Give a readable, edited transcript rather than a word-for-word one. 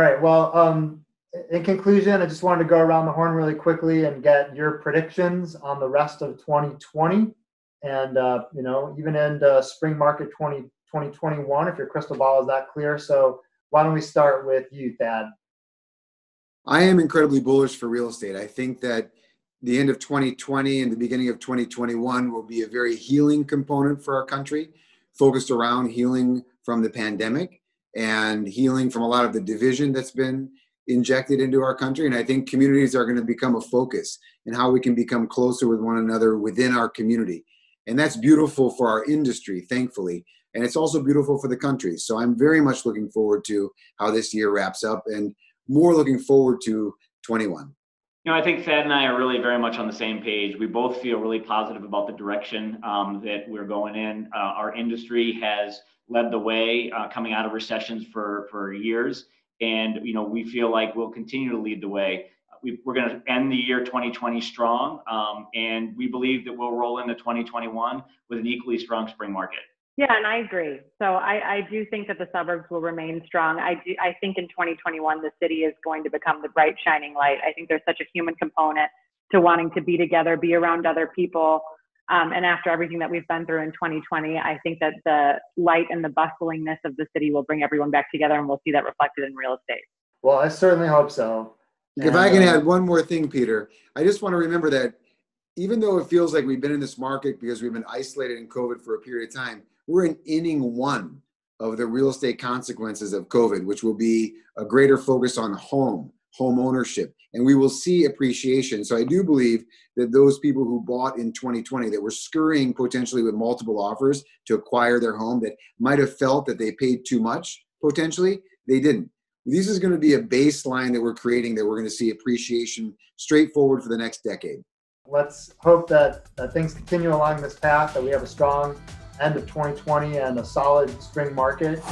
right. Well, in conclusion, I just wanted to go around the horn really quickly and get your predictions on the rest of 2020 and, even into spring market 2021, if your crystal ball is that clear. So why don't we start with you, Thad? I am incredibly bullish for real estate. I think that the end of 2020 and the beginning of 2021 will be a very healing component for our country, focused around healing from the pandemic and healing from a lot of the division that's been injected into our country. And I think communities are going to become a focus in how we can become closer with one another within our community. And that's beautiful for our industry, thankfully. And it's also beautiful for the country. So I'm very much looking forward to how this year wraps up and more looking forward to 21. I think Thad and I are really very much on the same page. We both feel really positive about the direction that we're going in. Our industry has led the way coming out of recessions for years. And, we feel like we'll continue to lead the way. We're going to end the year 2020 strong. And we believe that we'll roll into 2021 with an equally strong spring market. Yeah, and I agree. So I do think that the suburbs will remain strong. I think in 2021, the city is going to become the bright, shining light. I think there's such a human component to wanting to be together, be around other people. And after everything that we've been through in 2020, I think that the light and the bustlingness of the city will bring everyone back together, and we'll see that reflected in real estate. Well, I certainly hope so. If I can add one more thing, Peter, I just want to remember that even though it feels like we've been in this market because we've been isolated in COVID for a period of time, we're in inning one of the real estate consequences of COVID, which will be a greater focus on home ownership, and we will see appreciation. So I do believe that those people who bought in 2020 that were scurrying potentially with multiple offers to acquire their home that might have felt that they paid too much, potentially, they didn't. This is going to be a baseline that we're creating that we're going to see appreciation straightforward for the next decade. Let's hope that things continue along this path, that we have a strong end of 2020 and a solid spring market.